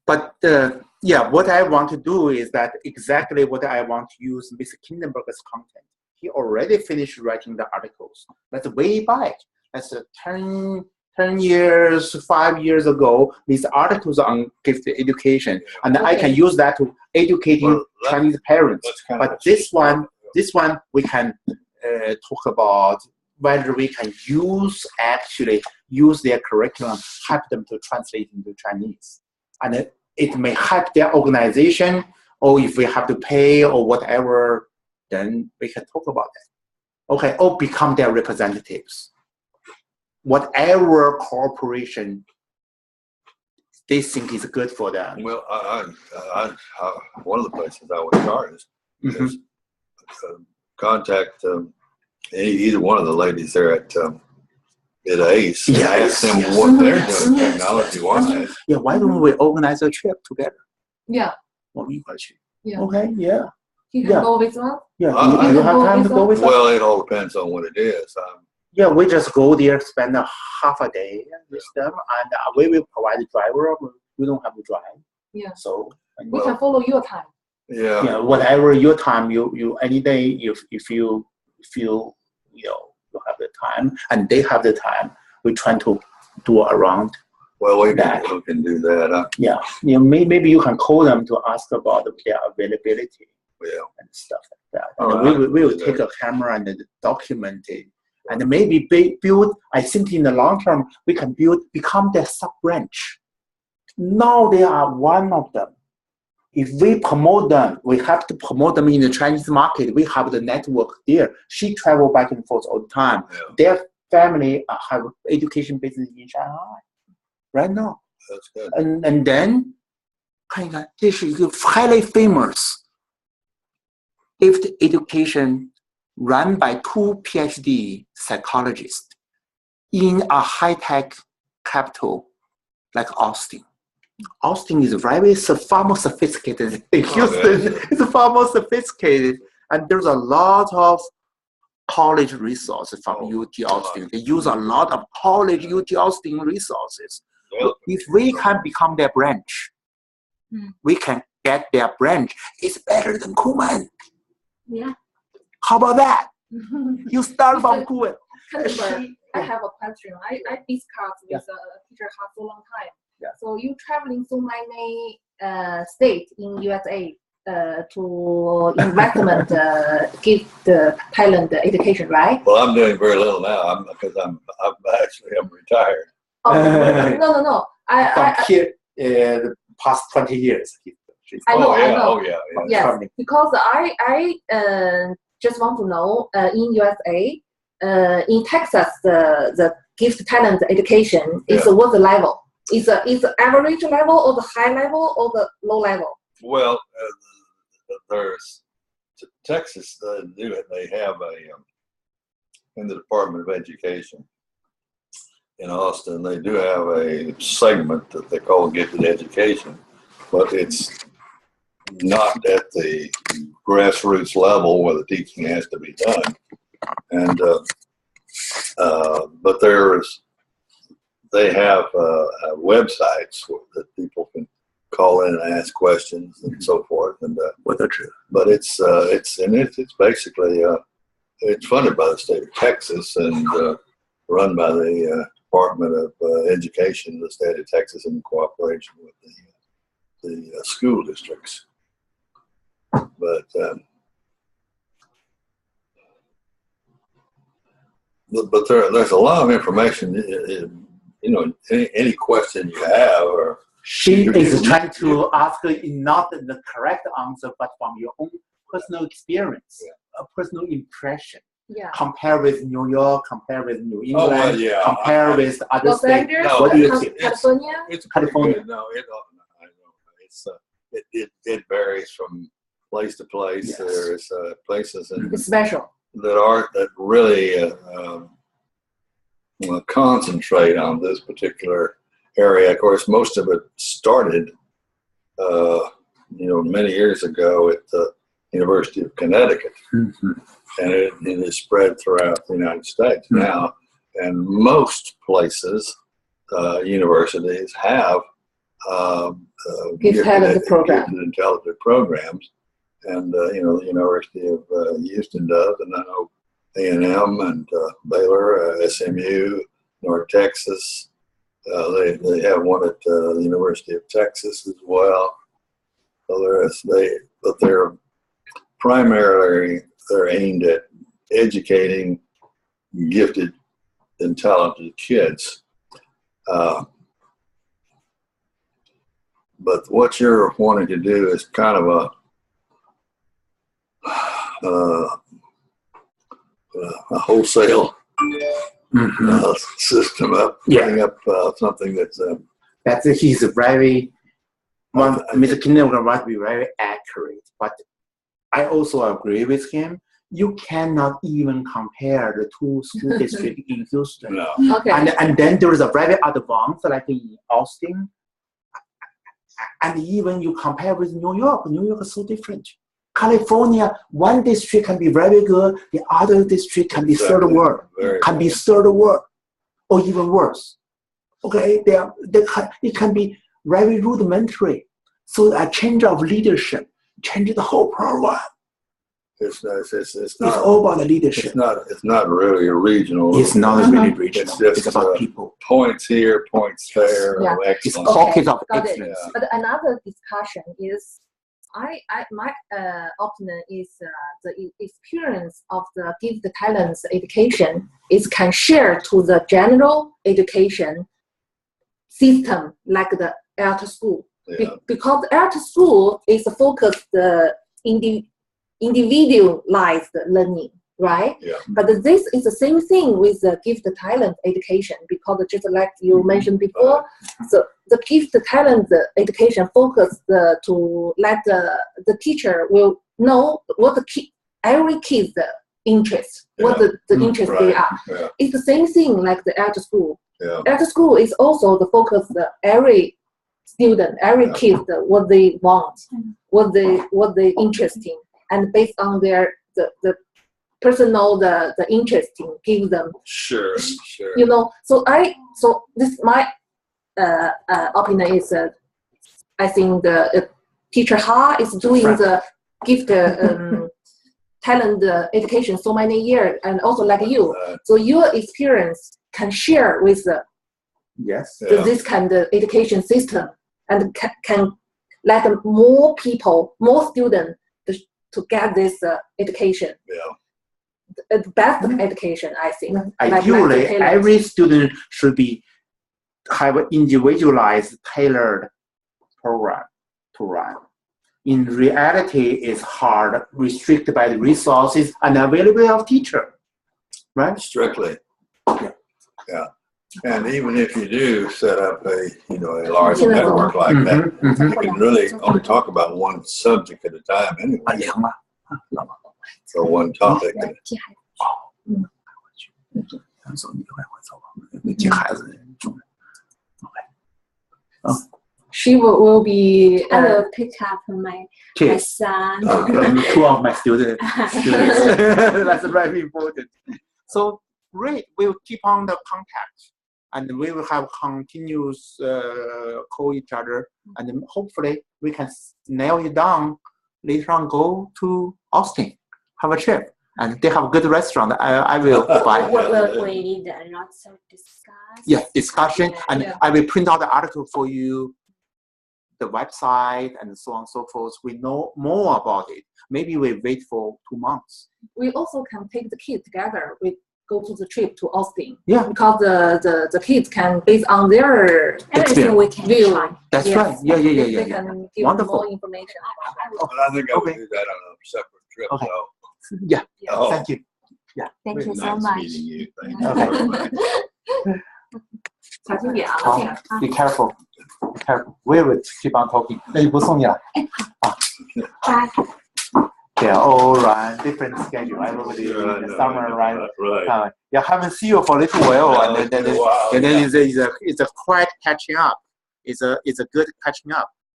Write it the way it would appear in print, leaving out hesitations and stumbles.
But yeah, what I want to do is that exactly what I want to use Mr. Kindenberg's content. He already finished writing the articles. That's way back. That's 10 years, 5 years ago, these articles on gift education. And I can use that to educating Chinese parents. But this one we can talk about whether we can actually use their curriculum, help them to translate into Chinese. And it may help their organization, or if we have to pay or whatever, then we can talk about that. Okay, or become their representatives. Whatever corporation they think is good for them. Well, one of the places I would start is contact either one of the ladies there at ACE and ask them what they're doing technology-wise. Yeah, why don't we organize a trip together? Yeah. Yeah. Okay, yeah. You can go with us? Yeah, you have time to go with us? Well, it all depends on what it is. Yeah, we just go there, spend half a day with them, and we will provide a driver. We don't have to drive. Yeah. So we can follow your time. Yeah. Yeah, whatever your time, you any day, if you feel you have the time and they have the time, we try to do around. Well, we can do that. Yeah, maybe you can call them to ask about their availability. Yeah. And stuff like that. And we will take a camera and document it. And maybe build, I think in the long term, we can become their sub-branch. Now they are one of them. If we promote them, we have to promote them in the Chinese market. We have the network there. She travel back and forth all the time. Yeah. Their family have education business in Shanghai right now. That's good. And then, this is highly famous gift education run by 2 PhD psychologists in a high-tech capital like Austin. Austin is far more sophisticated than Houston. It's far more sophisticated. And there's a lot of college resources from UT Austin. They use a lot of college UT Austin resources. Well, if we can become their branch, we can get their branch. It's better than Kuhlman. Yeah. How about that? You start from Kuhlman. I have a question. I discussed with a teacher for a long time. Yeah. So you traveling so many states in USA to investment give the talent education, right? Well, I'm doing very little now because I'm retired. Oh, no. The past 20 years. I know. Oh, yeah. Yes, because I just want to know in USA, in Texas, the gift talent education is what the level? Is the average level or the high level or the low level? Well, there's Texas. They have in the Department of Education in Austin. They do have a segment that they call Gifted Education, but it's not at the grassroots level where the teaching has to be done. And but they have websites that people can call in and ask questions and so forth. And but it's basically it's funded by the state of Texas and run by the Department of Education of the state of Texas in cooperation with the school districts. But there's a lot of information. Any question you have, or she is trying to ask not the correct answer, but from your own personal experience, a personal impression. Yeah. Compare with New York, compare with New England, compare with other states. What do you think? California? It's California. No, it varies from place to place. Yes. There's places it's special that really concentrate on this particular area. Of course, most of it started, many years ago at the University of Connecticut, and it is spread throughout the United States now. And most places, universities have Gifted intelligent programs, and the University of Houston does, and I know A&M and Baylor, SMU, North Texas. They have one at the University of Texas as well. So but they're primarily aimed at educating gifted and talented kids. But what you're wanting to do is kind of a wholesale system up, putting up something that's he's very Mr. Kindergarten might be very accurate, but I also agree with him. You cannot even compare the two school districts in Houston. no. Okay. And then there is a very advanced like in Austin. And even you compare with New York is so different. California, one district can be very good, the other district can be third world, or even worse. Okay, it can be very rudimentary. So a change of leadership changes the whole program. It's all about the leadership. It's not really a regional. It's not really regional. It's just about people. Points here, points there. Yeah. It's Excellent. pockets of Got it. excellence. But another discussion is, my opinion is the experience of the Give the Talents education is can share to the general education system like the art school. Yeah. Because art school is focused individualized learning, right? Yeah. But this is the same thing with the Give the Talent education, because just like you mentioned before, so the Give the Talent education focus to let the teacher will know what every kid's interest, what the interest they are. Yeah. It's the same thing like the art school. Yeah. Art school is also the focus every student, every kid, what they want, what they interested in, and based on their the personal the interest in, give them. Sure. So this my opinion is I think the teacher Ha is doing the give the talent education so many years, and also like you, so your experience can share with this kind of education system, and can let more people, more students to get this education. Yeah. The best education, I think. Ideally, every student should have an individualized, tailored program to run. In reality, it's hard, restricted by the resources and availability of teacher, right? Strictly. Yeah. And even if you do set up a large network like that, you can really only talk about one subject at a time anyway. So one topic. She will be. I will pick up my son. Two of my students. That's very important. So great. We'll keep on the contact, and we will have continuous call each other, and then hopefully we can nail it down. Later on, go to Austin, have a trip, and they have a good restaurant. I will buy. We need lots of discussion. Yeah, discussion, and I will print out the article for you, the website, and so on and so forth. We know more about it. Maybe we wait for 2 months. We also can take the kids together. We go to the trip to Austin. Yeah. Because the kids can, based on their Everything we can view. try. That's Yes. right. Yeah. They can give Wonderful. more information. But I think I would do that on a separate trip. Okay. So. Yeah. Oh. Thank you. Thank you so Nice much. meeting you. Thank Okay. you very much. 小心点啊！ Be careful. Be careful. We will keep on talking. 那就不送你了。Bye. They're all run different schedule. Everybody in the summer, right? Right. Yeah, haven't seen you for a little while, and then Wow, it's a quite catching up. It's a good catching up.